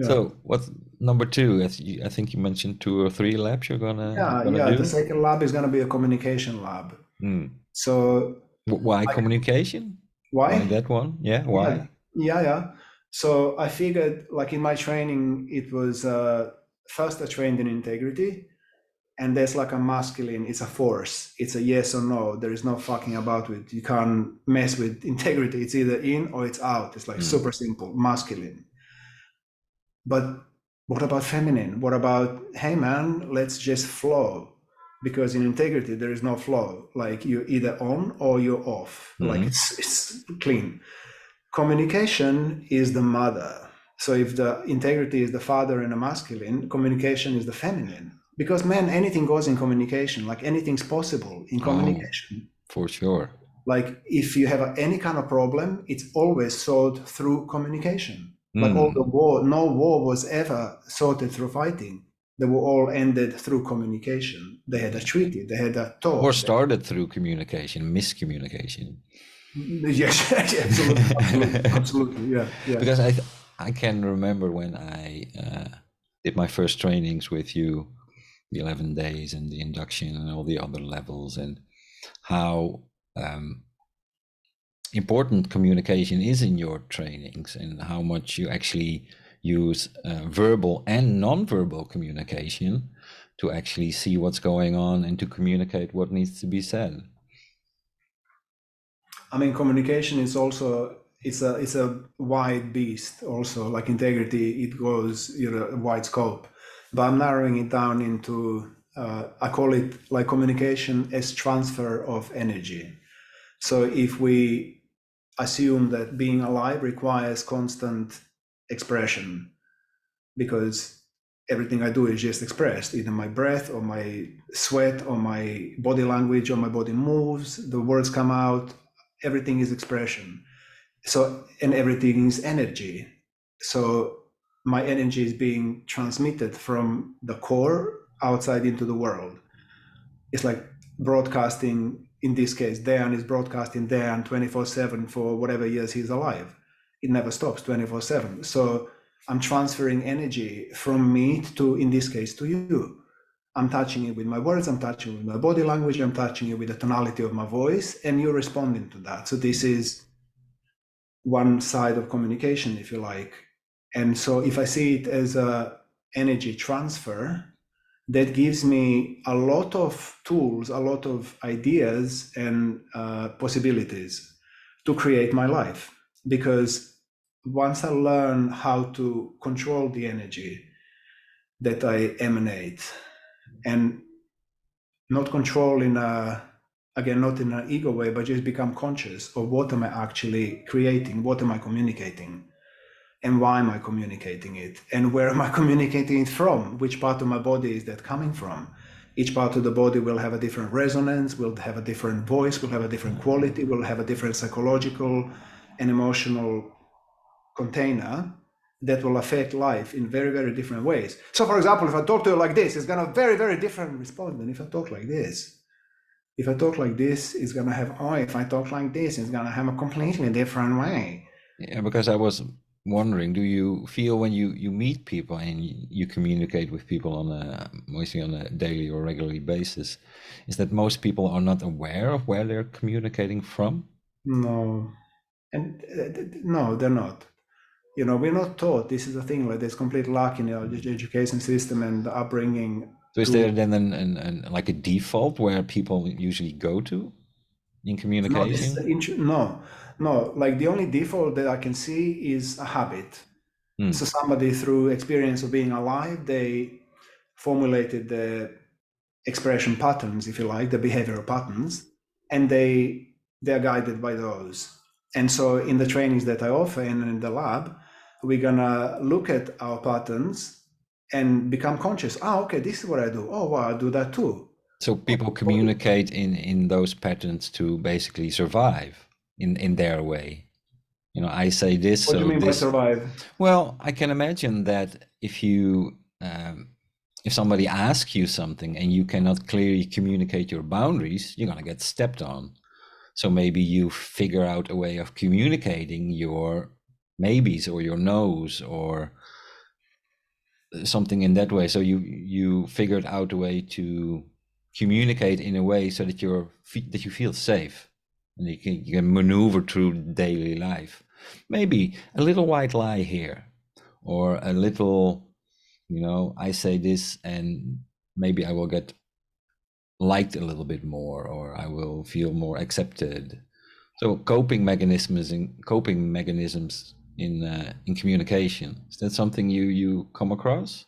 Yeah. So what's number two? I think you mentioned 2 or 3 labs you're gonna Yeah. The do. second lab is going to be a communication lab. Hmm. So Why like, communication? Why why? that one? Yeah, Yeah. why? Yeah. So I figured, like in my training, it was first I trained in integrity, and there's like a masculine, it's a force, it's a yes or no. There is no fucking about it. You can't mess with integrity. It's either in or it's out. It's like Hmm. super simple, masculine. But what about feminine? What about, hey man, let's just flow? Because in integrity, there is no flow. Like you're either on or you're off. Like Hmm. it's clean. Communication is the mother. So if the integrity is the father and the masculine, communication is the feminine. Because man, anything goes in communication. Like anything's possible in Oh, communication. for sure. Like if you have any kind of problem, it's always solved through communication. Like all the Hmm. war, no war was ever sorted through fighting. They were all ended through communication. They had a Yeah. treaty, they had a Or talk. started through communication, miscommunication. Yes, absolutely, absolutely, absolutely. Yeah, yeah. Because I can remember when I did my first trainings with you, the 11 days and the induction and all the other levels, and how important communication is in your trainings, and how much you actually use verbal and non-verbal communication to actually see what's going on and to communicate what needs to be said. I mean, communication is also it's a wide beast. Also, like integrity, it goes a wide scope. But I'm narrowing it down into I call it like communication as transfer of energy. So if we assume that being alive requires constant expression, because everything I do is just expressed, either my breath or my sweat or my body language or my body moves, the words come out, everything is expression. So, and everything is energy. So my energy is being transmitted from the core outside into the world. It's like broadcasting, in this case, Dan is broadcasting Dan 24/7 for whatever years he's alive. It never stops 24/7. So I'm transferring energy from me to, in this case, to you. I'm touching it with my words, I'm touching it with my body language, I'm touching it with the tonality of my voice, and you're responding to that. So this is one side of communication, if you like. And so if I see it as a energy transfer, that gives me a lot of tools, a lot of ideas and possibilities to create my life. Because once I learn how to control the energy that I emanate, and not control in a, again, not in an ego way, but just become conscious of what am I actually creating, what am I communicating, and why am I communicating it, and where am I communicating it from, which part of my body is that coming from. Each part of the body will have a different resonance, will have a different voice, will have a different quality, will have a different psychological and emotional container that will affect life in very, very different ways. So for example, if I talk to you like this, it's going to very, very different respond than if I talk like this. If I talk like this, it's going to have, oh, if I talk like this, it's going to have a completely different way. Yeah, because I was wondering, do you feel when you meet people and you communicate with people on a mostly on a daily or regularly basis, is that most people are not aware of where they're communicating from? No, and no, they're not. We're not taught. This is the thing. Like, there's complete lack in our education system and the upbringing So is to. there then an like a default where people usually go to in No, this is communication? no, no. Like the only default that I can see is a habit. So Hmm. somebody, through experience of being alive, they formulated the expression patterns, if you like, the behavioral patterns, and they're guided by those. And so in the trainings that I offer and in the lab, we're gonna look at our patterns and become conscious. Ah, okay, this is what I do. Oh, wow, I do that too. So people communicate in those patterns to basically survive in their way. I say this, What do you so mean by this. survive? Well, I can imagine that if somebody asks you something and you cannot clearly communicate your boundaries, you're gonna get stepped on. So maybe you figure out a way of communicating your maybes or your no's or something in that way. So you figured out a way to communicate in a way so that you feel safe, and you can maneuver through daily life. Maybe a little white lie here, or a little, I say this and maybe I will get liked a little bit more, or I will feel more accepted. So coping mechanisms in communication, is that something you come across?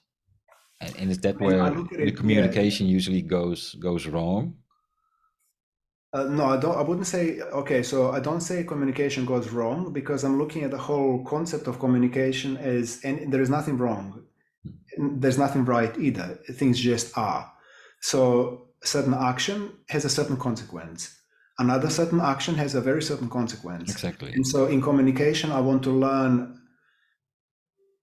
And is that I mean, I where look at the it, yeah. communication usually goes wrong? No, I don't. I wouldn't say. Okay, so I don't say communication goes wrong because I'm looking at the whole concept of communication as, and there is nothing wrong. There's nothing right either. Things just are. So a certain action has a certain consequence. Another certain action has a very certain consequence. Exactly. And so in communication, I want to learn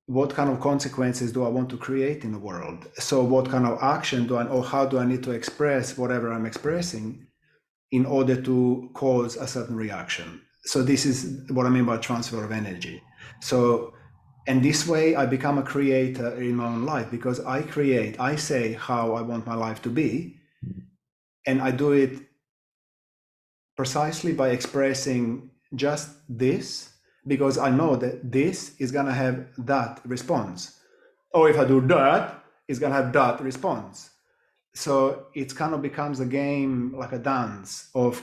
what kind of consequences do I want to create in the world. So what kind of action do I, or how do I need to express whatever I'm expressing in order to cause a certain reaction. So this is what I mean by transfer of energy. So, and this way I become a creator in my own life because I create, I say how I want my life to be, and I do it precisely by expressing just this because I know that this is going to have that response. Or if I do that, it's going to have that response. So it kind of becomes a game, like a dance of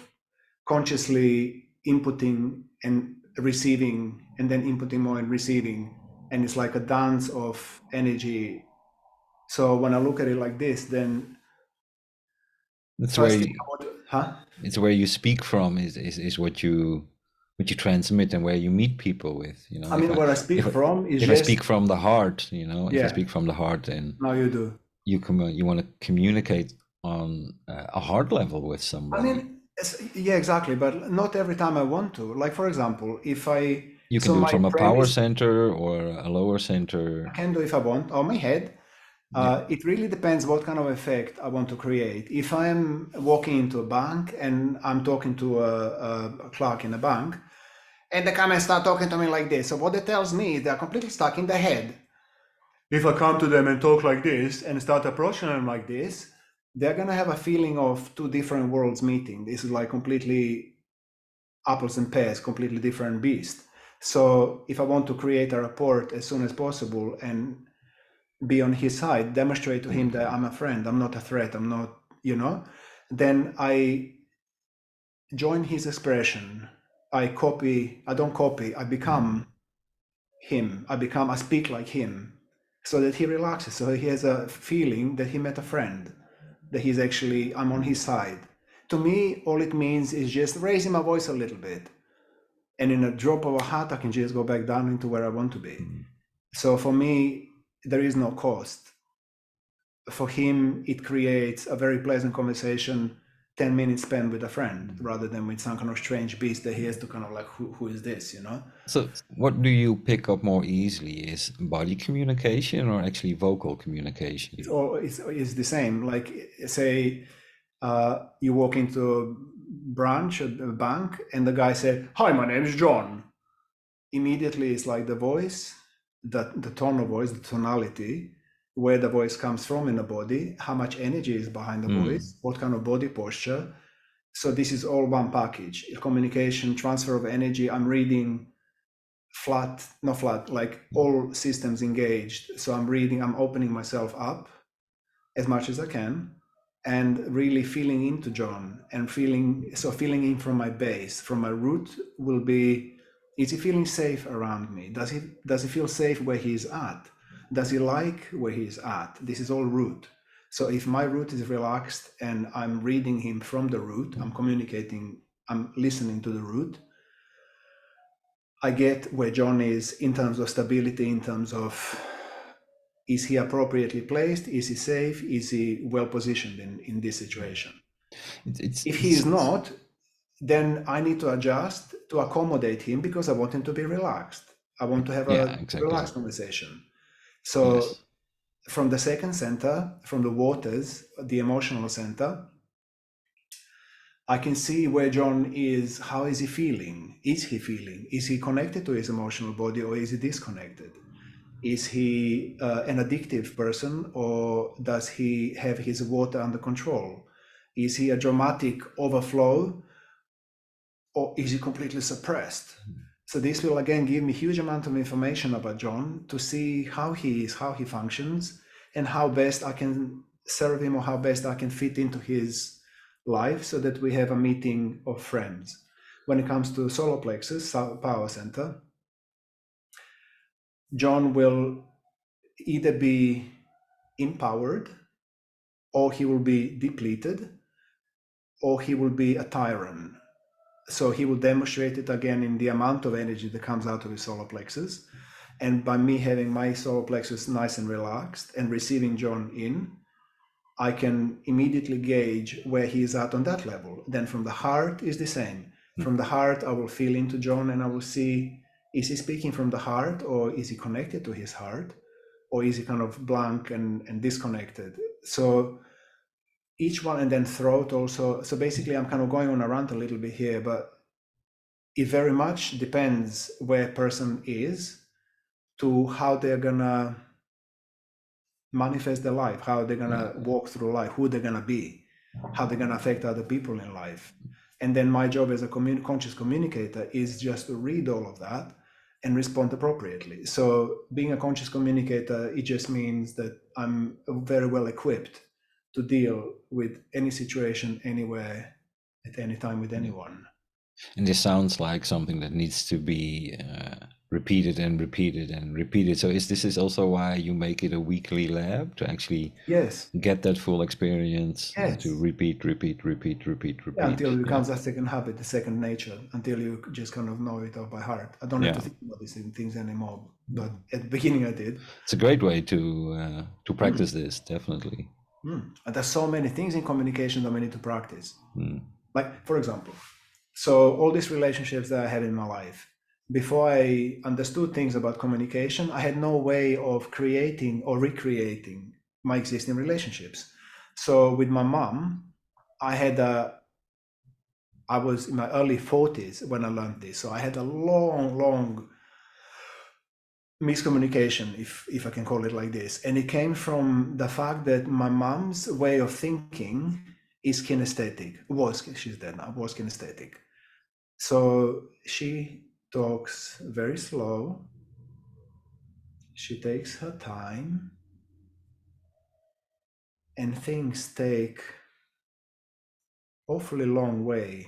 consciously inputting and receiving, and then inputting more and receiving. And it's like a dance of energy. So when I look at it like this, then That's where first thing you, I want to, huh? it's where you speak from is what you transmit, and where you meet people with. I If mean, I where I speak if I from is if I just, speak from the heart, if I yeah, speak from the heart, then now you do. you want to communicate on a heart level with I somebody. mean, yeah, exactly. But not every time I want to. Like, for example, if I, You can so do it my from a power premise, center or a lower I center. can do if I want, or my head. Yeah. It really depends what kind of effect I want to create. If I'm walking into a bank and I'm talking to a clerk in a bank, and they come and start talking to me like this, so what it tells me is they're completely stuck in their head. If I come to them and talk like this and start approaching them like this, they're gonna have a feeling of two different worlds meeting. This is like completely apples and pears, completely different beast. So if I want to create a rapport as soon as possible and be on his side, demonstrate to him that I'm a friend, I'm not a threat, I'm not, then I join his expression. I don't copy, I become him. I speak like him so that he relaxes. So he has a feeling that he met a friend, that I'm on his side. To me, all it means is just raising my voice a little bit. And in a drop of a hat, I can just go back down into where I want to be. So for me, there is no cost. For him, it creates a very pleasant conversation, 10 minutes spent with a friend rather than with some kind of strange beast that he has to kind of like, who is this? So, what do you pick up more easily? Is body communication or actually vocal communication? It's the same. Like, say, you walk into a branch at a bank and the guy said, "Hi, my name is John." Immediately, it's like the voice, the tone of voice, the tonality, where the voice comes from in the body, how much energy is behind the voice, what kind of body posture. So this is all one package. Communication, transfer of energy. I'm reading not flat, like all systems engaged. So I'm opening myself up as much as I can and really feeling into John and feeling in from my base, from my root will be, is he feeling safe around me? Does he feel safe where he's at? Does he like where he's at? This is all root. So if my root is relaxed and I'm reading him from the root, I'm communicating, I'm listening to the root, I get where John is in terms of stability, in terms of, is he appropriately placed? Is he safe? Is he well positioned in this situation? If he is not, then I need to adjust to accommodate him because I want him to be relaxed. I want to have Yeah, a exactly. relaxed conversation. So Yes. from the second center, from the waters, the emotional center, I can see where John is. How is he feeling? Is he feeling? Is he connected to his emotional body or is he disconnected? Is he an addictive person, or does he have his water under control? Is he a dramatic overflow, or is he completely suppressed? So this will again give me huge amount of information about John to see how he is, how he functions, and how best I can serve him, or how best I can fit into his life, so that we have a meeting of friends. When it comes to solar plexus, power center, John will either be empowered, or he will be depleted, or he will be a tyrant. So he will demonstrate it again in the amount of energy that comes out of his solar plexus. And by me having my solar plexus nice and relaxed and receiving John in, I can immediately gauge where he is at on that level. Then from the heart is the same. From the heart, I will feel into John and I will see, is he speaking from the heart, or is he connected to his heart, or is he kind of blank and disconnected? So each one, and then throat also. So basically I'm kind of going on a rant a little bit here, but it very much depends where a person is to how they're gonna manifest their life, how they're gonna walk through life, who they're gonna be, how they're gonna affect other people in life. And then my job as a conscious communicator is just to read all of that and respond appropriately. So being a conscious communicator, it just means that I'm very well equipped to deal with any situation, anywhere, at any time, with anyone. And this sounds like something that needs to be repeated and repeated and repeated. So this is also why you make it a weekly lab, to actually Yes. get that full experience, Yes. to repeat. Yeah, until it becomes a second habit, a second nature, until you just kind of know it all by heart. I don't have to think about these things anymore, but at the beginning I did. It's a great way to practice this, definitely. And there's so many things in communication that we need to practice. Like, for example, so all these relationships that I had in my life, before I understood things about communication, I had no way of creating or recreating my existing relationships. So with my mom, I was in my early 40s when I learned this. So I had a long miscommunication, if I can call it like this. And it came from the fact that my mom's way of thinking is kinesthetic. She's dead now, was kinesthetic. So she talks very slow. She takes her time. And things take awfully long way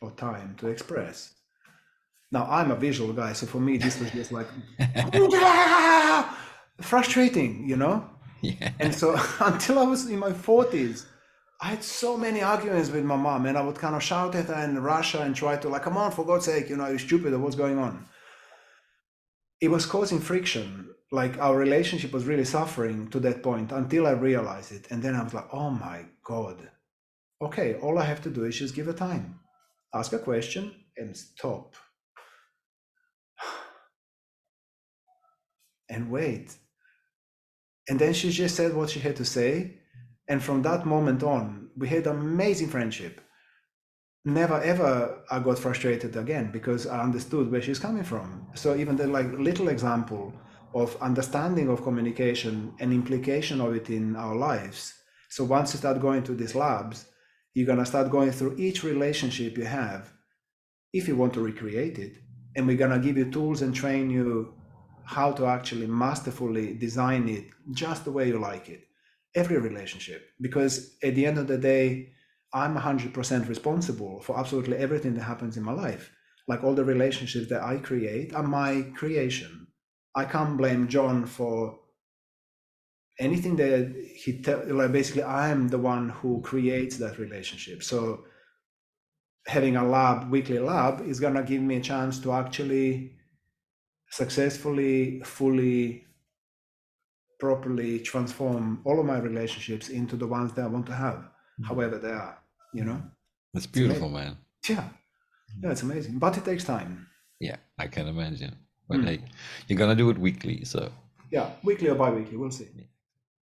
or time to express. Now, I'm a visual guy, so for me, this was just like frustrating, you know? Yeah. And so until I was in my 40s, I had so many arguments with my mom, and I would kind of shout at her and rush her and try to, like, come on, for God's sake, you're stupid, or what's going on? It was causing friction. Like, our relationship was really suffering to that point until I realized it. And then I was like, oh my God. Okay, all I have to do is just give her time. Ask a question and stop. And wait. And then she just said what she had to say. And from that moment on, we had an amazing friendship. Never ever I got frustrated again, because I understood where she's coming from. So even the little example of understanding of communication and implication of it in our lives. So once you start going to these labs, you're gonna start going through each relationship you have, if you want to recreate it. And we're gonna give you tools and train you how to actually masterfully design it just the way you like it. Every relationship, because at the end of the day, I'm 100% responsible for absolutely everything that happens in my life. Like, all the relationships that I create are my creation. I can't blame John for anything that basically I'm the one who creates that relationship. So having a weekly lab is gonna give me a chance to actually successfully, fully, properly transform all of my relationships into the ones that I want to have, however they are, That's beautiful, man. Yeah, it's amazing, but it takes time. Yeah, I can imagine. But hey, you're gonna do it weekly, so yeah, weekly or bi-weekly, we'll see.